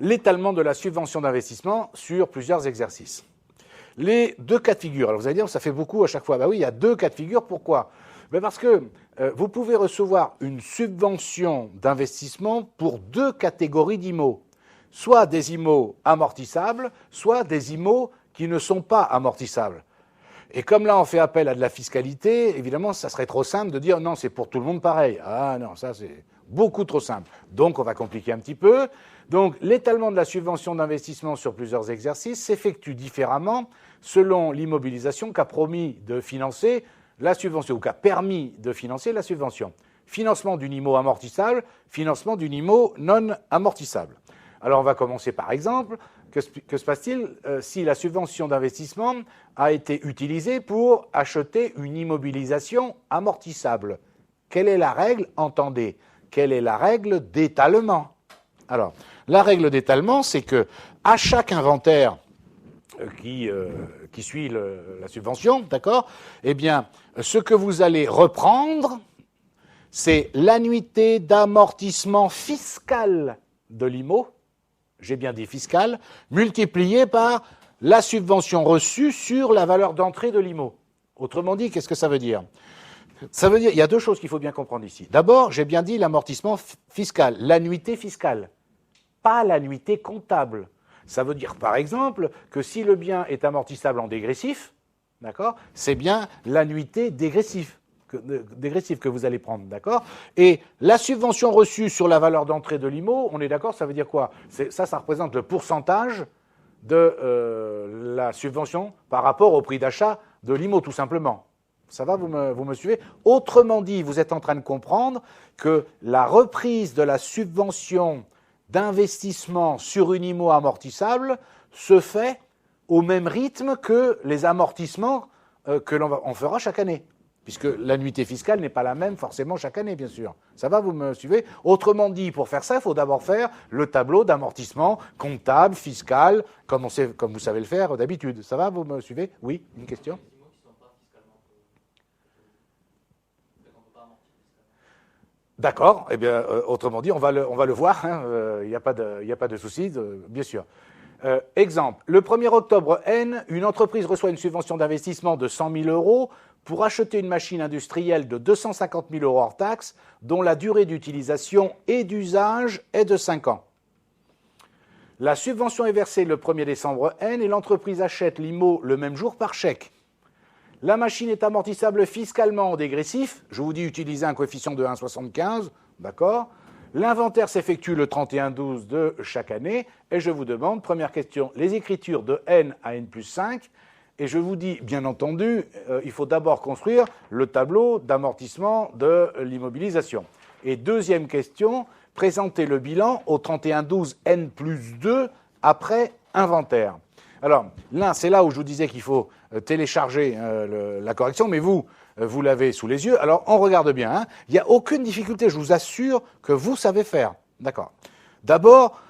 l'étalement de la subvention d'investissement sur plusieurs exercices. Les deux cas de figure, alors vous allez dire, ça fait beaucoup à chaque fois. Ben oui, il y a deux cas de figure, pourquoi? Ben parce que vous pouvez recevoir une subvention d'investissement pour deux catégories d'IMO, soit des IMO amortissables, soit des IMO qui ne sont pas amortissables. Et comme là, on fait appel à de la fiscalité, évidemment, ça serait trop simple de dire non, c'est pour tout le monde pareil. Ah non, ça c'est beaucoup trop simple. Donc, on va compliquer un petit peu. Donc, l'étalement de la subvention d'investissement sur plusieurs exercices s'effectue différemment selon l'immobilisation qu'a promis de financer la subvention, ou qu'a permis de financer la subvention. Financement d'une IMO amortissable, financement d'une IMO non amortissable. Alors, on va commencer par exemple. Que se passe-t-il si la subvention d'investissement a été utilisée pour acheter une immobilisation amortissable? Quelle est la règle? Entendez, quelle est la règle d'étalement? Alors, la règle d'étalement, c'est que à chaque inventaire qui suit la subvention, d'accord? Eh bien, ce que vous allez reprendre, c'est l'annuité d'amortissement fiscal de l'IMO, j'ai bien dit fiscal, multiplié par la subvention reçue sur la valeur d'entrée de l'IMO. Autrement dit, qu'est-ce que ça veut dire? Ça veut dire, il y a deux choses qu'il faut bien comprendre ici. D'abord, j'ai bien dit l'amortissement fiscal, l'annuité fiscale, pas l'annuité comptable. Ça veut dire, par exemple, que si le bien est amortissable en dégressif, d'accord, c'est bien l'annuité dégressive que vous allez prendre, d'accord? Et la subvention reçue sur la valeur d'entrée de l'IMO, on est d'accord, ça veut dire quoi? Ça représente le pourcentage de la subvention par rapport au prix d'achat de l'IMO, tout simplement. Ça va, vous me suivez? Autrement dit, vous êtes en train de comprendre que la reprise de la subvention d'investissement sur une IMO amortissable se fait au même rythme que les amortissements que l'on fera chaque année. Puisque l'annuité fiscale n'est pas la même forcément chaque année, bien sûr. Ça va, vous me suivez? Autrement dit, pour faire ça, il faut d'abord faire le tableau d'amortissement comptable, fiscal, comme vous savez le faire d'habitude. Ça va, vous me suivez? Oui, une question? D'accord, eh bien, autrement dit, on va le voir, il n'y a pas de souci, bien sûr. Exemple, le 1er octobre N, une entreprise reçoit une subvention d'investissement de 100 000 € pour acheter une machine industrielle de 250 000 € hors taxe, dont la durée d'utilisation et d'usage est de 5 ans. La subvention est versée le 1er décembre N et l'entreprise achète l'IMO le même jour par chèque. La machine est amortissable fiscalement en dégressif, je vous dis utiliser un coefficient de 1,75, d'accord? L'inventaire s'effectue le 31/12 de chaque année, et je vous demande, première question, les écritures de N à N plus 5, et je vous dis, bien entendu, il faut d'abord construire le tableau d'amortissement de l'immobilisation. Et deuxième question, présenter le bilan au 31/12 N plus 2 après inventaire. Alors, là, c'est là où je vous disais qu'il faut télécharger la correction, mais vous l'avez sous les yeux. Alors, on regarde bien. Hein. Il n'y a aucune difficulté, je vous assure que vous savez faire. D'accord. D'abord,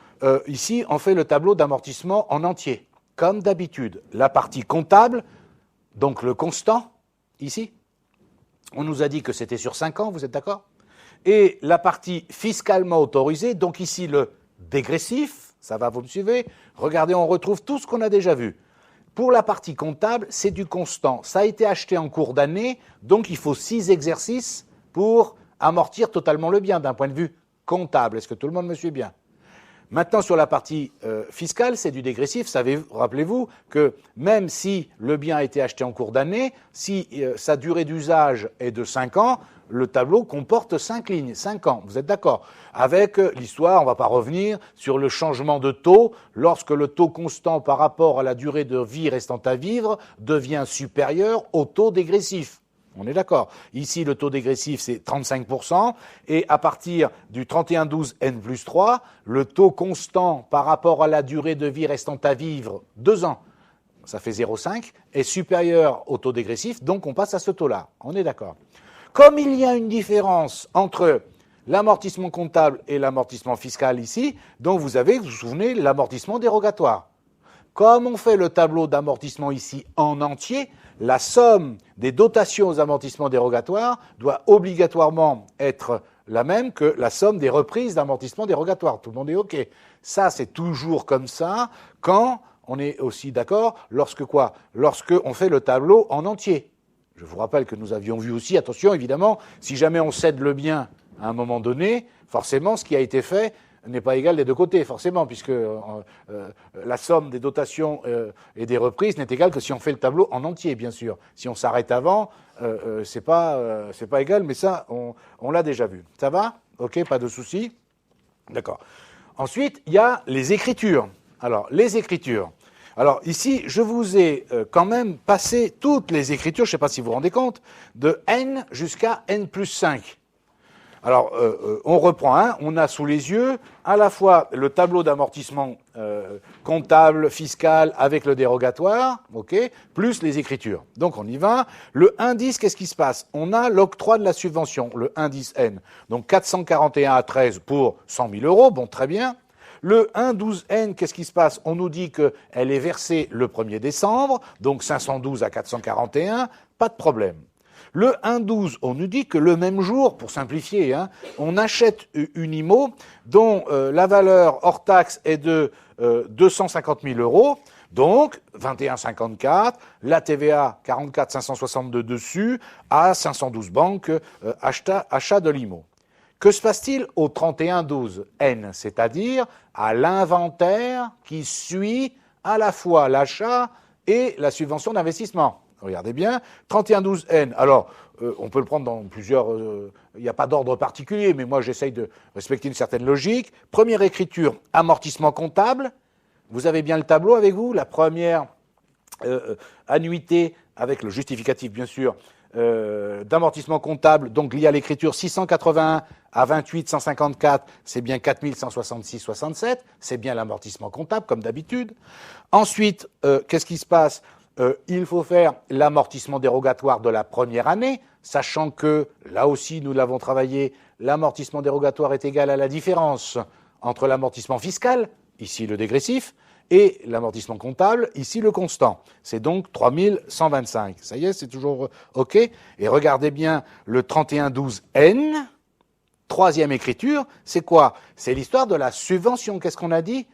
ici, on fait le tableau d'amortissement en entier, comme d'habitude. La partie comptable, donc le constant, ici, on nous a dit que c'était sur 5 ans, vous êtes d'accord? Et la partie fiscalement autorisée, donc ici le dégressif, ça va, vous me suivez? Regardez, on retrouve tout ce qu'on a déjà vu. Pour la partie comptable, c'est du constant. Ça a été acheté en cours d'année, donc il faut 6 exercices pour amortir totalement le bien d'un point de vue comptable. Est-ce que tout le monde me suit bien? Maintenant, sur la partie fiscale, c'est du dégressif. Rappelez-vous que même si le bien a été acheté en cours d'année, si sa durée d'usage est de 5 ans, le tableau comporte 5 lignes, 5 ans. Vous êtes d'accord? Avec l'histoire, on ne va pas revenir sur le changement de taux lorsque le taux constant par rapport à la durée de vie restant à vivre devient supérieur au taux dégressif. On est d'accord. Ici, le taux dégressif, c'est 35%. Et à partir du 31/12 N plus 3, le taux constant par rapport à la durée de vie restant à vivre, 2 ans, ça fait 0,5, est supérieur au taux dégressif. Donc, on passe à ce taux-là. On est d'accord. Comme il y a une différence entre l'amortissement comptable et l'amortissement fiscal ici, donc vous vous souvenez, l'amortissement dérogatoire. Comme on fait le tableau d'amortissement ici en entier, la somme des dotations aux amortissements dérogatoires doit obligatoirement être la même que la somme des reprises d'amortissement dérogatoire. Tout le monde est OK. Ça, c'est toujours comme ça quand on est aussi d'accord lorsque quoi? Lorsque on fait le tableau en entier. Je vous rappelle que nous avions vu aussi, attention évidemment, si jamais on cède le bien à un moment donné, forcément ce qui a été fait n'est pas égal des deux côtés, forcément, puisque la somme des dotations et des reprises n'est égale que si on fait le tableau en entier, bien sûr. Si on s'arrête avant, c'est pas égal, mais ça, on l'a déjà vu. Ça va? OK, pas de souci? D'accord. Ensuite, il y a les écritures. Alors, les écritures. Alors, ici, je vous ai quand même passé toutes les écritures, je ne sais pas si vous vous rendez compte, de n jusqu'à n plus 5. Alors, on reprend, hein, on a sous les yeux à la fois le tableau d'amortissement comptable, fiscal, avec le dérogatoire, ok, plus les écritures. Donc, on y va. Le indice, qu'est-ce qui se passe? On a l'octroi de la subvention, le indice N. Donc, 441 à 13 pour 100 000 euros, bon, très bien. Le 1,12N, qu'est-ce qui se passe? On nous dit qu'elle est versée le 1er décembre, donc 512 à 441, pas de problème. Le 1,12, on nous dit que le même jour, pour simplifier, hein, on achète une IMO dont la valeur hors taxe est de 250 000 euros, donc 21,54, la TVA 44 562 dessus, à 512 banques, achat de l'IMO. Que se passe-t-il au 31,12N, c'est-à-dire à l'inventaire qui suit à la fois l'achat et la subvention d'investissement? Regardez bien, 31,12N. Alors, on peut le prendre dans plusieurs... il n'y a pas d'ordre particulier, mais moi j'essaye de respecter une certaine logique. Première écriture, amortissement comptable. Vous avez bien le tableau avec vous, la première annuité avec le justificatif, bien sûr, d'amortissement comptable, donc lié à l'écriture 681 à 28 154, c'est bien 4166,67, c'est bien l'amortissement comptable, comme d'habitude. Ensuite, qu'est-ce qui se passe? Il faut faire l'amortissement dérogatoire de la première année, sachant que, là aussi, nous l'avons travaillé, l'amortissement dérogatoire est égal à la différence entre l'amortissement fiscal, ici le dégressif, et l'amortissement comptable, ici le constant. C'est donc 3125. Ça y est, c'est toujours OK. Et regardez bien le 3112N, troisième écriture, c'est quoi? C'est l'histoire de la subvention. Qu'est-ce qu'on a dit?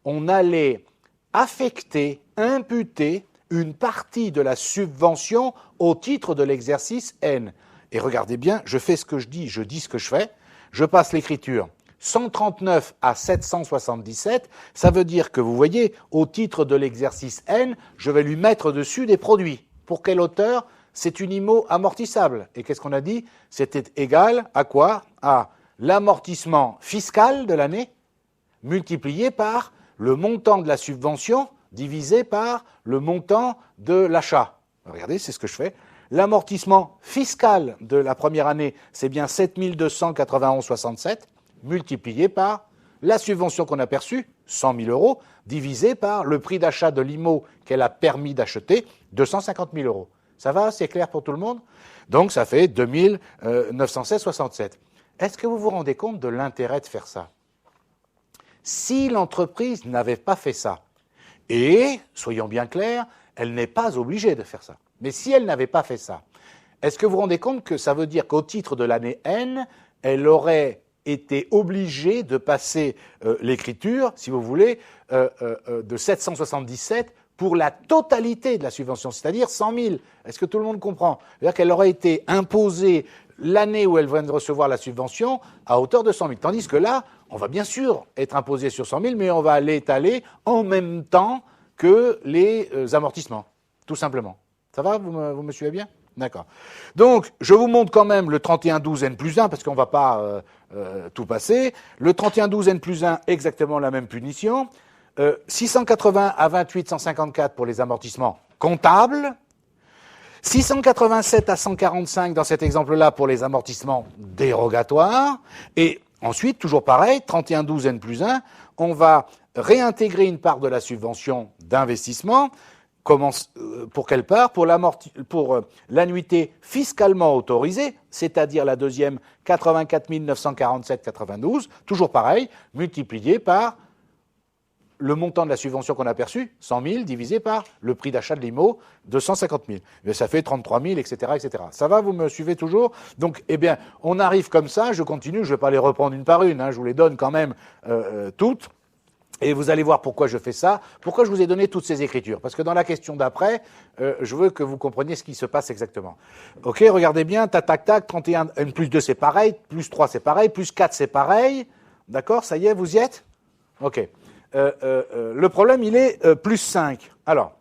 On allait affecter, imputer une partie de la subvention au titre de l'exercice N. Et regardez bien, je fais ce que je dis ce que je fais. Je passe l'écriture 139 à 777, ça veut dire que, vous voyez, au titre de l'exercice N, je vais lui mettre dessus des produits. Pour quelle hauteur? C'est une IMO amortissable. Et qu'est-ce qu'on a dit? C'était égal à quoi? À l'amortissement fiscal de l'année multiplié par le montant de la subvention divisé par le montant de l'achat. Regardez, c'est ce que je fais. L'amortissement fiscal de la première année, c'est bien 7291,67, multiplié par la subvention qu'on a perçue, 100 000 euros, divisé par le prix d'achat de l'IMO qu'elle a permis d'acheter, 250 000 euros. Ça va? C'est clair pour tout le monde? Donc ça fait 2916,67. Est-ce que vous vous rendez compte de l'intérêt de faire ça? Si l'entreprise n'avait pas fait ça, et, soyons bien clairs, elle n'est pas obligée de faire ça. Mais si elle n'avait pas fait ça, est-ce que vous vous rendez compte que ça veut dire qu'au titre de l'année N, elle aurait été obligée de passer l'écriture, si vous voulez, de 777 pour la totalité de la subvention, c'est-à-dire 100 000. Est-ce que tout le monde comprend? C'est-à-dire qu'elle aurait été imposée l'année où elle vient de recevoir la subvention à hauteur de 100 000. Tandis que là, on va bien sûr être imposé sur 100 000, mais on va l'étaler en même temps que les amortissements, tout simplement. Ça va? Vous me suivez bien? D'accord. Donc, je vous montre quand même le 3112N plus 1, parce qu'on ne va pas tout passer. Le 3112N plus 1, exactement la même punition. 680 à 28 154 pour les amortissements comptables. 687 à 145 dans cet exemple-là pour les amortissements dérogatoires. Et ensuite, toujours pareil, 3112N plus 1, on va réintégrer une part de la subvention d'investissement. Pour quelle part? Pour l'annuité fiscalement autorisée, c'est-à-dire la deuxième 84 947,92, toujours pareil, multiplié par le montant de la subvention qu'on a perçue, 100 000, divisé par le prix d'achat de l'IMO, 250 000. Mais ça fait 33 000, etc., etc. Ça va, vous me suivez toujours? Donc, eh bien, on arrive comme ça, je continue, je ne vais pas les reprendre une par une, hein, je vous les donne quand même toutes. Et vous allez voir pourquoi je fais ça, pourquoi je vous ai donné toutes ces écritures. Parce que dans la question d'après, je veux que vous compreniez ce qui se passe exactement. Ok, regardez bien, tac, tac, tac, 31, n plus 2 c'est pareil, plus 3 c'est pareil, plus 4 c'est pareil. D'accord, ça y est, vous y êtes? Ok. Le problème, il est plus 5. Alors,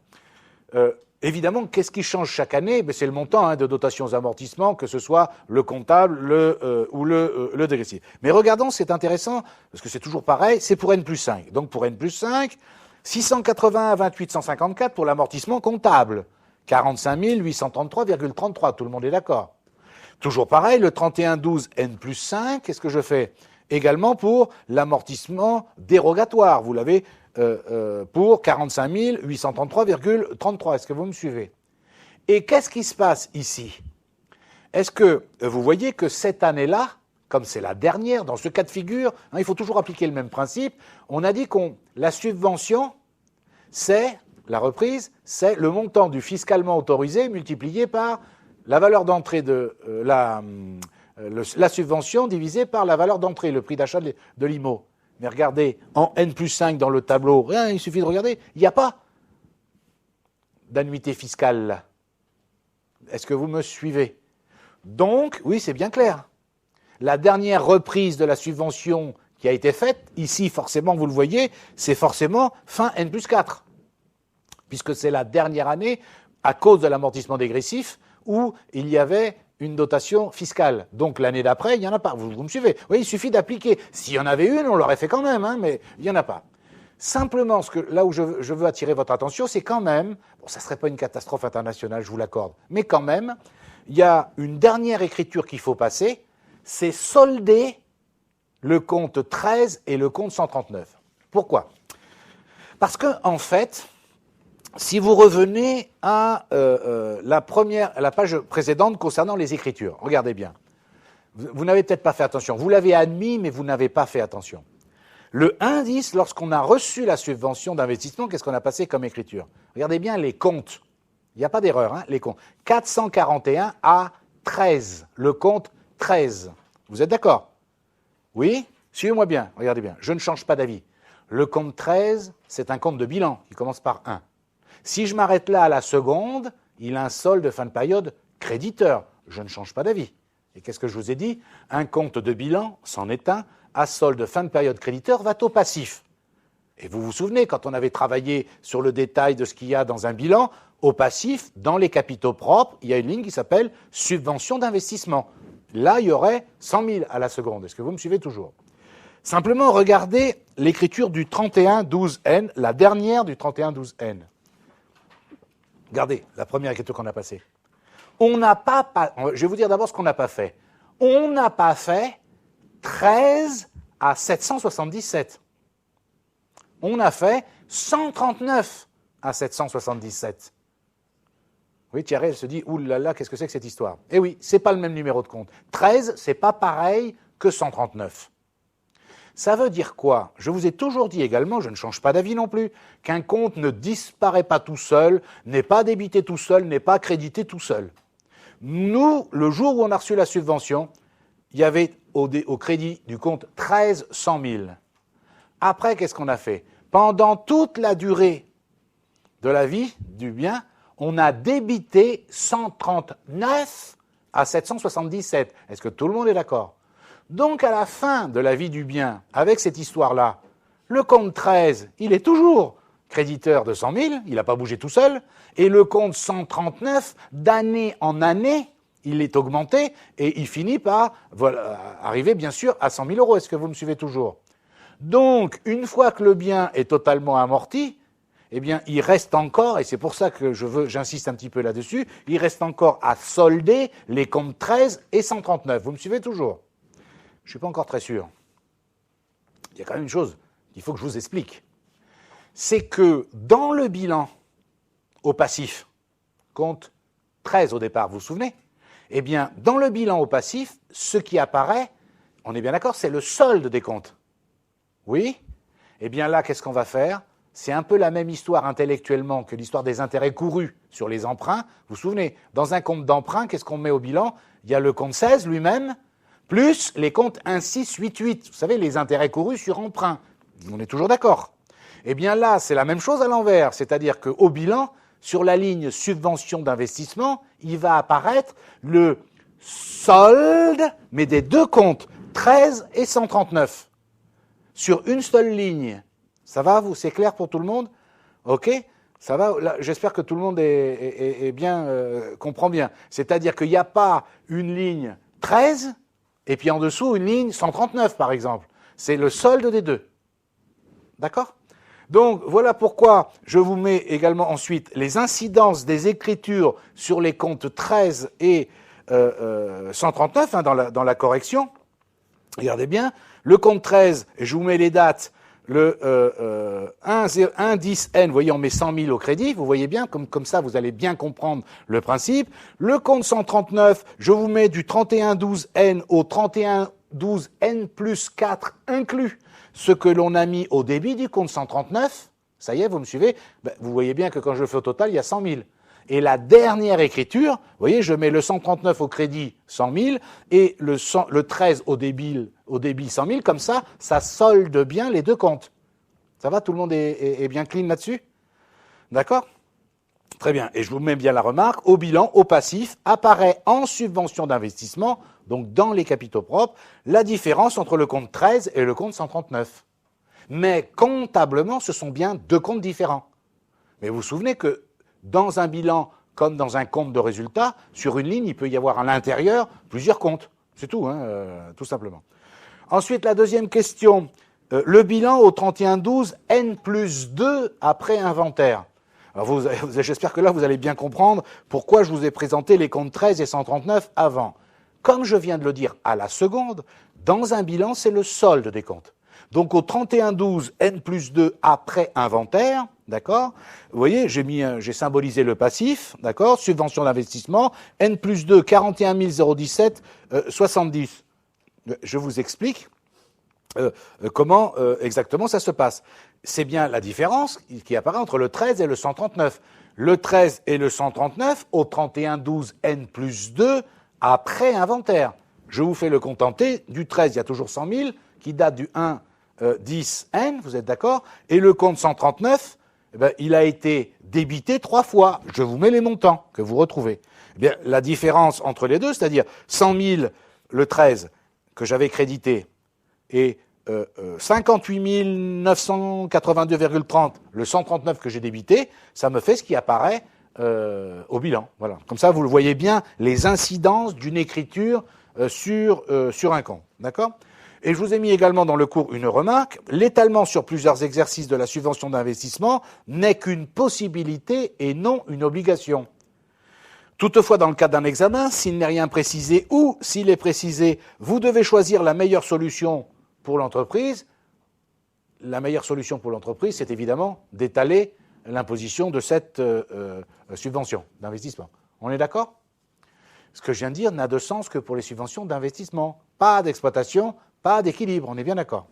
évidemment, qu'est-ce qui change chaque année? C'est le montant de dotations aux amortissements, que ce soit le comptable ou le dégressif. Mais regardons, c'est intéressant, parce que c'est toujours pareil, c'est pour N plus 5. Donc pour N plus 5, 680 à 28 154 pour l'amortissement comptable. 45 833,33, tout le monde est d'accord. Toujours pareil, le 31-12 N plus 5, qu'est-ce que je fais? Également pour l'amortissement dérogatoire. Vous l'avez pour 45 833,33. Est-ce que vous me suivez? Et qu'est-ce qui se passe ici? Est-ce que vous voyez que cette année-là, comme c'est la dernière, dans ce cas de figure, il faut toujours appliquer le même principe, on a dit que la subvention, c'est, la reprise, c'est le montant du fiscalement autorisé multiplié par la valeur d'entrée de la subvention divisée par la valeur d'entrée, le prix d'achat de l'IMO. Mais regardez, en N plus 5 dans le tableau, rien, il suffit de regarder, il n'y a pas d'annuité fiscale là. Est-ce que vous me suivez? Donc, oui, c'est bien clair. La dernière reprise de la subvention qui a été faite, ici, forcément, vous le voyez, c'est forcément fin N plus 4. Puisque c'est la dernière année, à cause de l'amortissement dégressif, où il y avait une dotation fiscale. Donc l'année d'après, il n'y en a pas. Vous me suivez? Oui, il suffit d'appliquer. S'il y en avait une, on l'aurait fait quand même, mais il n'y en a pas. Simplement, là où je veux attirer votre attention, c'est quand même, bon, ça ne serait pas une catastrophe internationale, je vous l'accorde, mais quand même, il y a une dernière écriture qu'il faut passer, c'est solder le compte 13 et le compte 139. Pourquoi? Parce que, en fait, si vous revenez à la page précédente concernant les écritures, regardez bien. Vous n'avez peut-être pas fait attention. Vous l'avez admis, mais vous n'avez pas fait attention. Le indice, lorsqu'on a reçu la subvention d'investissement, qu'est-ce qu'on a passé comme écriture? Regardez bien les comptes. Il n'y a pas d'erreur, les comptes. 441 à 13. Le compte 13. Vous êtes d'accord? Oui? Suivez-moi bien. Regardez bien. Je ne change pas d'avis. Le compte 13, c'est un compte de bilan qui commence par 1. Si je m'arrête là à la seconde, il a un solde de fin de période créditeur. Je ne change pas d'avis. Et qu'est-ce que je vous ai dit? Un compte de bilan, c'en est un, à solde de fin de période créditeur, va au passif. Et vous vous souvenez, quand on avait travaillé sur le détail de ce qu'il y a dans un bilan, au passif, dans les capitaux propres, il y a une ligne qui s'appelle subvention d'investissement. Là, il y aurait 100 000 à la seconde. Est-ce que vous me suivez toujours? Simplement, regardez l'écriture du 31-12N, la dernière du 31-12N. Regardez, la première écriture qu'on a passée. On n'a pas, je vais vous dire d'abord ce qu'on n'a pas fait. On n'a pas fait 13 à 777. On a fait 139 à 777. Oui, Thierry, elle se dit, oulala, qu'est-ce que c'est que cette histoire? Eh oui, c'est pas le même numéro de compte. 13, c'est pas pareil que 139. Ça veut dire quoi? Je vous ai toujours dit également, je ne change pas d'avis non plus, qu'un compte ne disparaît pas tout seul, n'est pas débité tout seul, n'est pas crédité tout seul. Nous, le jour où on a reçu la subvention, il y avait au crédit du compte 13 100 000. Après, qu'est-ce qu'on a fait? Pendant toute la durée de la vie du bien, on a débité 139 à 777. Est-ce que tout le monde est d'accord? Donc, à la fin de la vie du bien, avec cette histoire-là, le compte 13, il est toujours créditeur de 100 000, il n'a pas bougé tout seul, et le compte 139, d'année en année, il est augmenté, et il finit par arriver, bien sûr, à 100 000 euros. Est-ce que vous me suivez toujours? Donc, une fois que le bien est totalement amorti, eh bien, il reste encore, et c'est pour ça que j'insiste un petit peu là-dessus, il reste encore à solder les comptes 13 et 139. Vous me suivez toujours? Je ne suis pas encore très sûr. Il y a quand même une chose qu'il faut que je vous explique. C'est que dans le bilan au passif, compte 13 au départ, vous vous souvenez? Eh bien, dans le bilan au passif, ce qui apparaît, on est bien d'accord, c'est le solde des comptes. Oui? Eh bien là, qu'est-ce qu'on va faire? C'est un peu la même histoire intellectuellement que l'histoire des intérêts courus sur les emprunts. Vous vous souvenez, dans un compte d'emprunt, qu'est-ce qu'on met au bilan? Il y a le compte 16 lui-même, plus les comptes 1, 6, 8, 8. Vous savez, les intérêts courus sur emprunt. On est toujours d'accord. Eh bien là, c'est la même chose à l'envers. C'est-à-dire qu'au bilan, sur la ligne subvention d'investissement, il va apparaître le solde, mais des deux comptes, 13 et 139. Sur une seule ligne. Ça va, vous? C'est clair pour tout le monde? OK? Ça va? J'espère que tout le monde comprend bien. C'est-à-dire qu'il n'y a pas une ligne 13 et puis en dessous une ligne 139, par exemple. C'est le solde des deux. D'accord? Donc, voilà pourquoi je vous mets également ensuite les incidences des écritures sur les comptes 13 et 139 dans la correction. Regardez bien, le compte 13, je vous mets les dates, le 1,10N, vous voyez, on met 100 000 au crédit, vous voyez bien, comme ça, vous allez bien comprendre le principe. Le compte 139, je vous mets du 31,12N au 31,12N plus 4 inclus, ce que l'on a mis au débit du compte 139. Ça y est, vous me suivez? Vous voyez bien que quand je fais au total, il y a 100 000. Et la dernière écriture, vous voyez, je mets le 139 au crédit 100 000 et le 13 au débit 100 000. Comme ça, ça solde bien les deux comptes. Ça va? Tout le monde est bien clean là-dessus? D'accord? Très bien. Et je vous mets bien la remarque. Au bilan, au passif, apparaît en subvention d'investissement, donc dans les capitaux propres, la différence entre le compte 13 et le compte 139. Mais comptablement, ce sont bien deux comptes différents. Mais vous vous souvenez que dans un bilan, comme dans un compte de résultat, sur une ligne, il peut y avoir à l'intérieur plusieurs comptes. C'est tout, tout simplement. Ensuite, la deuxième question. Le bilan au 31-12, N plus 2 après inventaire. Alors j'espère que là, vous allez bien comprendre pourquoi je vous ai présenté les comptes 13 et 139 avant. Comme je viens de le dire à la seconde, dans un bilan, c'est le solde des comptes. Donc au 31-12, N plus 2 après inventaire, d'accord? Vous voyez, j'ai symbolisé le passif, d'accord? Subvention d'investissement, N plus 2, 41 017, 70. Je vous explique comment exactement ça se passe. C'est bien la différence qui apparaît entre le 13 et le 139. Le 13 et le 139 au 31-12, N plus 2 après inventaire. Je vous fais le contenté. Du 13, il y a toujours 100 000 qui date du 1, 10, N, vous êtes d'accord? Et le compte 139, eh bien, il a été débité 3 fois. Je vous mets les montants que vous retrouvez. Eh bien, la différence entre les deux, c'est-à-dire 100 000, le 13, que j'avais crédité, et 58 982,30, le 139 que j'ai débité, ça me fait ce qui apparaît au bilan. Voilà. Comme ça, vous le voyez bien, les incidences d'une écriture sur un compte. D'accord? Et je vous ai mis également dans le cours une remarque. L'étalement sur plusieurs exercices de la subvention d'investissement n'est qu'une possibilité et non une obligation. Toutefois, dans le cadre d'un examen, s'il n'est rien précisé ou s'il est précisé, vous devez choisir la meilleure solution pour l'entreprise. La meilleure solution pour l'entreprise, c'est évidemment d'étaler l'imposition de cette subvention d'investissement. On est d'accord? Ce que je viens de dire n'a de sens que pour les subventions d'investissement. Pas d'exploitation, pas d'équilibre, on est bien d'accord.